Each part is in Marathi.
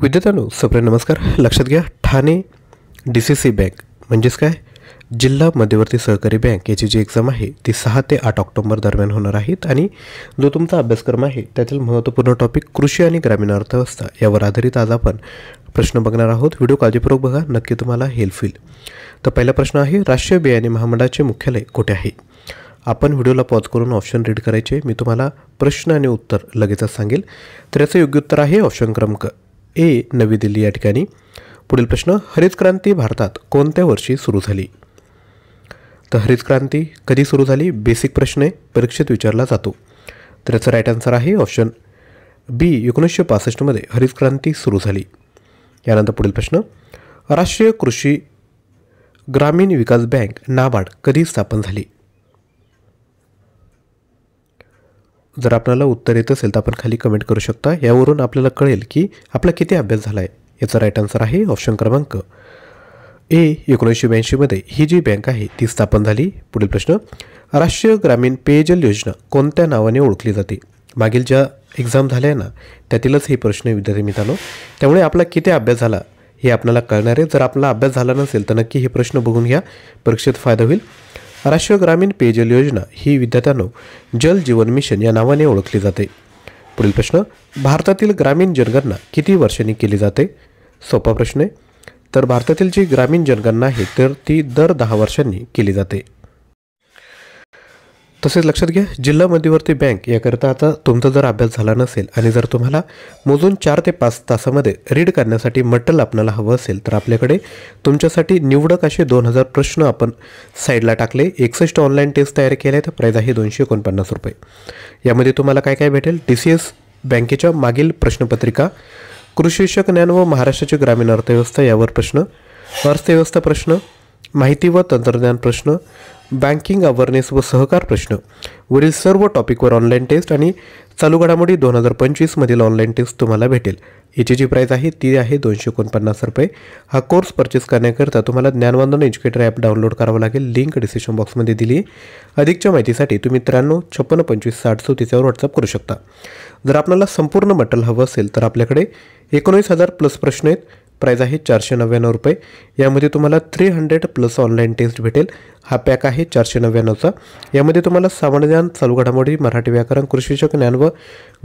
विद्यार्थ्यांनो सप्रे नमस्कार. लक्षात घ्या, ठाणे DCC बँक म्हणजेच काय, जिल्हा मध्यवर्ती सहकारी बँक याची जी एक्झाम आहे ती 6 ते 8 ऑक्टोबर दरम्यान होणार आहेत. आणि जो तुमचा अभ्यासक्रम आहे त्यातील महत्त्वपूर्ण टॉपिक कृषी आणि ग्रामीण अर्थव्यवस्था यावर आधारित आज आपण प्रश्न बघणार आहोत. व्हिडिओ काळजीपूर्वक बघा, नक्की तुम्हाला हेल्प होईल. तर पहिला प्रश्न आहे, राष्ट्रीय बियाणे महामंडळाचे मुख्यालय कुठे आहे? आपण व्हिडिओला पॉज करून ऑप्शन रीड करायचे. मी तुम्हाला प्रश्न आणि उत्तर लगेचच सांगेल. तर याचं योग्य उत्तर आहे ऑप्शन क्रमांक ए, नवी दिल्ली या ठिकाणी. पुढील प्रश्न, हरित क्रांती भारतात कोणत्या वर्षी सुरू झाली? तर हरित क्रांती कधी सुरू झाली? बेसिक प्रश्न आहे, परीक्षेत विचारला जातो. तर याचा राईट आन्सर आहे ऑप्शन बी, 1965 हरित क्रांती सुरू झाली. यानंतर पुढील प्रश्न, राष्ट्रीय कृषी ग्रामीण विकास बँक नाबार्ड कधी स्थापन झाली? जर आपल्याला उत्तर येत असेल तर आपण खाली कमेंट करू शकता. यावरून आपल्याला कळेल की आपला किती अभ्यास झाला आहे. याचा राईट आन्सर आहे ऑप्शन क्रमांक ए, 1982 ही जी बँक आहे ती स्थापन झाली. पुढील प्रश्न, राष्ट्रीय ग्रामीण पेयजल योजना कोणत्या नावाने ओळखली जाते? मागील ज्या एक्झाम झाल्या ना त्यातीलच हे प्रश्न विद्यार्थी मित्रांनो, त्यामुळे आपला किती अभ्यास झाला हे आपल्याला कळणार आहे. जर आपला अभ्यास झाला नसेल तर नक्की हे प्रश्न बघून घ्या, परीक्षेत फायदा होईल. राष्ट्रीय ग्रामीण पेयजल योजना ही विद्यार्थ्यांनो जल जीवन मिशन या नावाने ओळखली जाते. पुढील प्रश्न, भारतातील ग्रामीण जनगणना किती वर्षांनी केली जाते? सोपा प्रश्न आहे. तर भारतातील जी ग्रामीण जनगणना आहे तर ती दर 10 वर्षांनी केली जाते. तसेच लक्षात घ्या, जिल्हा मध्यवर्ती बँक याकरिता आता तुमचा जर अभ्यास झाला नसेल आणि जर तुम्हाला मोजून 4 ते 5 तासामध्ये रीड करण्यासाठी मटेरियल आपल्याला हवं असेल तर आपल्याकडे तुमच्यासाठी निवडक असे 2000 प्रश्न आपण साईडला टाकले. 61 ऑनलाईन टेस्ट तयार केल्या आहेत. प्राईज आहे 249 रुपये. यामध्ये तुम्हाला काय काय भेटेल? TCS बँकेच्या मागील प्रश्नपत्रिका, कृषीविषयक ज्ञान व महाराष्ट्राची ग्रामीण अर्थव्यवस्था यावर प्रश्न, अर्थव्यवस्था प्रश्न, माहिती व तंत्रज्ञान प्रश्न, बँकिंग अवेअरनेस व सहकार प्रश्न, वरील सर्व टॉपिकवर ऑनलाईन टेस्ट आणि चालू घडामोडी 2025 मधील ऑनलाईन टेस्ट तुम्हाला भेटेल. याची जी प्राईज आहे ती आहे 249 रुपये. हा कोर्स परचेस करण्याकरिता तुम्हाला ज्ञानवंदन एज्युकेटर ॲप डाउनलोड करावं लागेल. लिंक डिस्क्रिप्शन बॉक्समध्ये दिली आहे. अधिकच्या माहितीसाठी तुम्ही 93 56 25 60 34 व्हॉट्सअप करू शकता. जर आपल्याला संपूर्ण मटेरियल हवं असेल तर आपल्याकडे 19,000 प्लस प्रश्न आहेत. प्राईज आहे 499 रुपये. यामध्ये तुम्हाला 300+ ऑनलाईन टेस्ट भेटेल. हा पॅक आहे 499चा. यामध्ये तुम्हाला सामान्य ज्ञान, चालू घडामोडी, मराठी व्याकरण, कृषीविषयक ज्ञान व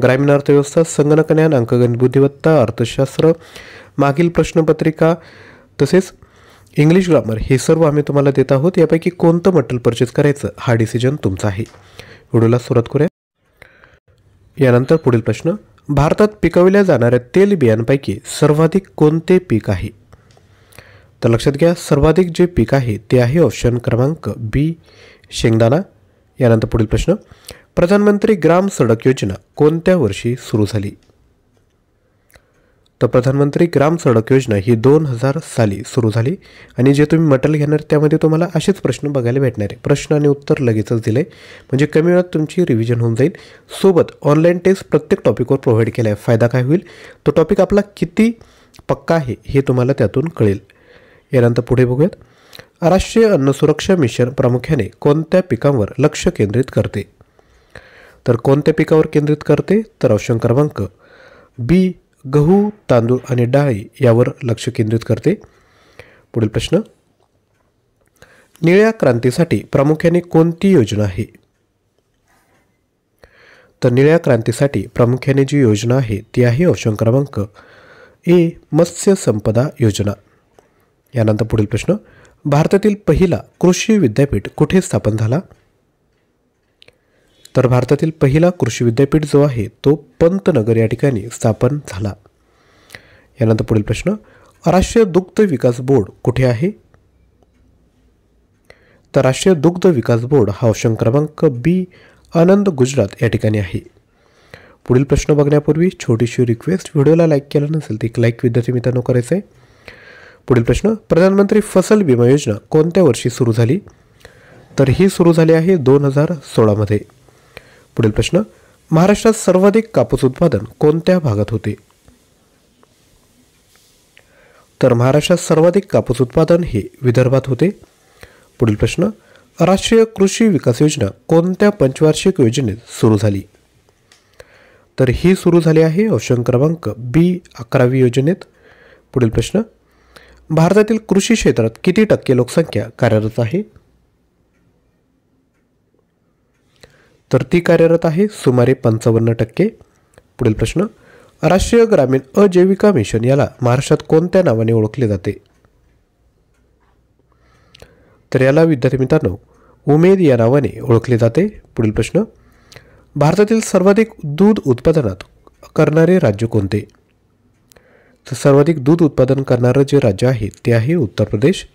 ग्रामीण अर्थव्यवस्था, संगणक ज्ञान, अंकगणित बुद्धिमत्ता, अर्थशास्त्र, मागील प्रश्नपत्रिका तसेच इंग्लिश ग्रामर हे सर्व आम्ही तुम्हाला देत आहोत. यापैकी कोणतं मटेरियल परचेस करायचं हा डिसिजन तुमचा आहे. व्हिडिओला सुरुवात करूया. यानंतर पुढील प्रश्न, भारतात पिकवल्या जाणाऱ्या तेल बियांपैकी सर्वाधिक कोणते पीक आहे? तर लक्षात घ्या, सर्वाधिक जे पीक आहे ते आहे ऑप्शन क्रमांक बी, शेंगदाणा. यानंतर पुढील प्रश्न, प्रधानमंत्री ग्राम सडक योजना कोणत्या वर्षी सुरू झाली? तर प्रधानमंत्री ग्राम सडक योजना ही 2000 साली सुरू झाली. आणि जे तुम्ही मटेरियल घेणार त्यामध्ये तुम्हाला असेच प्रश्न बघायला भेटणार आहे. प्रश्न आणि उत्तर लगेचच दिले म्हणजे कमी वेळात तुमची रिव्हिजन होऊन जाईल. सोबत ऑनलाईन टेस्ट प्रत्येक टॉपिकवर प्रोव्हाइड केला आहे. फायदा काय होईल? तो टॉपिक आपला किती पक्का आहे हे तुम्हाला त्यातून कळेल. यानंतर पुढे बघूयात, राष्ट्रीय अन्न सुरक्षा मिशन प्रामुख्याने कोणत्या पिकांवर लक्ष केंद्रित करते? तर कोणत्या पिकावर केंद्रित करते? तर ऑप्शन क्रमांक बी, गहू, तांदूळ आणि डाळी यावर लक्ष केंद्रित करते. पुढील प्रश्न, निळ्या क्रांतीसाठी प्रामुख्याने कोणती योजना आहे? तर निळ्या क्रांतीसाठी प्रामुख्याने जी योजना आहे ती आहे ऑप्शन क्रमांक ए, मत्स्य संपदा योजना. यानंतर पुढील प्रश्न, भारतातील पहिला कृषी विद्यापीठ कुठे स्थापन झाला? तर भारतातील पहिला कृषी विद्यापीठ जो आहे तो पंतनगर या ठिकाणी स्थापन झाला. यानंतर पुढील प्रश्न, राष्ट्रीय दुग्ध विकास बोर्ड कुठे आहे? तर राष्ट्रीय दुग्ध विकास बोर्ड हा ऑप्शन क्रमांक बी, आनंद, गुजरात या ठिकाणी आहे. पुढील प्रश्न बघण्यापूर्वी छोटीशी रिक्वेस्ट, व्हिडिओला लाईक केला नसेल तर एक लाईक विद्यार्थी मित्रांनो करायचं आहे. पुढील प्रश्न, प्रधानमंत्री फसल विमा योजना कोणत्या वर्षी सुरू झाली? तर ही सुरू झाली आहे 2016 मध्ये. पुढील प्रश्न, महाराष्ट्रात सर्वाधिक कापूस उत्पादन कोणत्या भागात होते? तर महाराष्ट्रात सर्वाधिक कापूस उत्पादन हे विदर्भात होते. पुढील प्रश्न, राष्ट्रीय कृषी विकास योजना कोणत्या पंचवार्षिक योजनेत सुरू झाली? तर ही सुरू झाली आहे ऑप्शन क्रमांक बी 11वी योजनेत. पुढील प्रश्न, भारतातील कृषी क्षेत्रात किती टक्के लोकसंख्या कार्यरत आहे? तर ती कार्यरत आहे सुमारे 55%. पुढील प्रश्न, राष्ट्रीय ग्रामीण आजीविका मिशन याला महाराष्ट्रात कोणत्या नावाने ओळखले जाते? तर याला विद्यार्थी मित्रांनो उमेद या नावाने ओळखले जाते. पुढील प्रश्न, भारतातील सर्वाधिक दूध उत्पादनात करणारे राज्य कोणते? तर सर्वाधिक दूध उत्पादन करणारं जे राज्य आहे ते आहे उत्तर प्रदेश.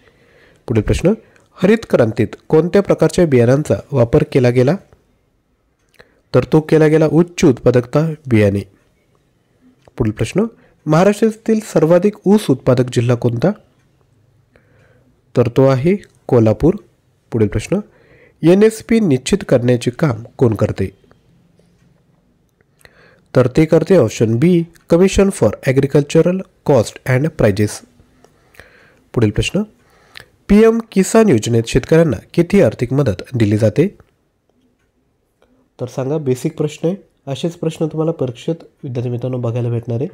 पुढील प्रश्न, हरित क्रांतीत कोणत्या प्रकारच्या बियाणांचा वापर केला गेला? तर तो केला गेला उच्च उत्पादकता बियाणे. पुढील प्रश्न, महाराष्ट्रातील सर्वाधिक ऊस उत्पादक जिल्हा कोणता? तर तो आहे कोल्हापूर. पुढील प्रश्न, NSP निश्चित करण्याचे काम कोण करते? तर ते करते option B commission for agricultural cost and prices. पुढील प्रश्न, PM किसान योजनेत शेतकऱ्यांना किती आर्थिक मदत दिली जाते? तर सांगा, बेसिक प्रश्न आहे. असेच प्रश्न तुम्हाला परीक्षेत विद्यार्थी मित्रांनो बघायला भेटणार आहे.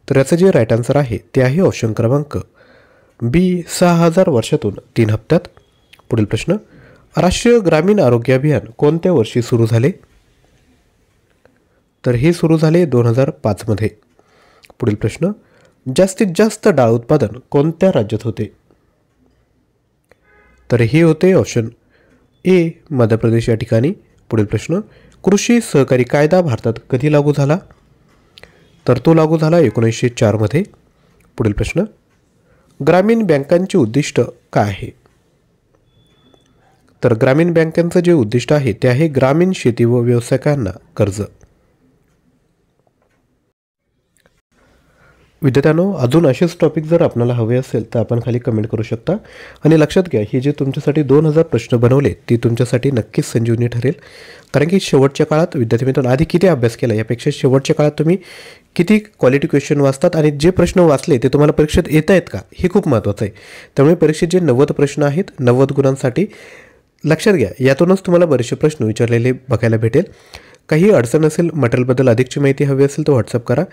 तर याचं जे राईट आन्सर आहे ते आहे ऑप्शन क्रमांक बी 6000 वर्षातून 3 हप्त्यात. पुढील प्रश्न, राष्ट्रीय ग्रामीण आरोग्य अभियान कोणत्या वर्षी सुरू झाले? तर हे सुरू झाले 2005 मध्ये. पुढील प्रश्न, जास्तीत जास्त डाळ उत्पादन कोणत्या राज्यात होते? तर हे होते ऑप्शन ए मध्य प्रदेश या ठिकाणी. पुढील प्रश्न, कृषी सहकारी कायदा भारतात कधी लागू झाला? तर तो लागू झाला 1904 मध्ये. पुढील प्रश्न, ग्रामीण बँकांचे उद्दिष्ट काय आहे? तर ग्रामीण बँकांचं जे उद्दिष्ट आहे ते आहे ग्रामीण शेती व व्यवसायिकांना कर्ज. विद्यार्थ्यांनो, अजून असेच टॉपिक जर आपल्याला हवे असेल तर आपण खाली कमेंट करू शकता. आणि लक्षात घ्या, ही जे तुमच्यासाठी 2000 प्रश्न बनवले ती तुमच्यासाठी नक्कीच संजीवनी ठरेल. कारण की शेवटच्या काळात विद्यार्थी मित्रांनो आधी किती अभ्यास केला यापेक्षा शेवटच्या काळात तुम्ही किती क्वालिटी क्वेश्चन वाचतात आणि जे प्रश्न वाचले ते तुम्हाला परीक्षेत येत आहेत का हे खूप महत्त्वाचं आहे. त्यामुळे परीक्षेत जे 90 प्रश्न आहेत 90 गुणांसाठी लक्षात घ्या, यातूनच तुम्हाला बरेचसे प्रश्न विचारलेले बघायला भेटेल. काही अडचण असेल, मटेरियलबद्दल अधिकची माहिती हवी असेल तर व्हॉट्सअप करा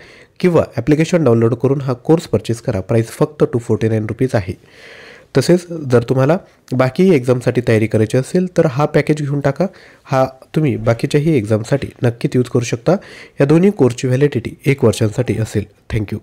किंवा ॲप्लिकेशन डाउनलोड करून हा कोर्स परचेस करा. प्राईस फक्त 249 रुपीज आहे. तसेच जर तुम्हाला बाकी एक्झामसाठी तयारी करायची असेल तर हा पॅकेज घेऊन टाका. हा तुम्ही बाकीच्याही एक्झामसाठी नक्कीच यूज करू शकता. या दोन्ही कोर्सची व्हॅलिडिटी 1 वर्षांसाठी असेल. थँक्यू.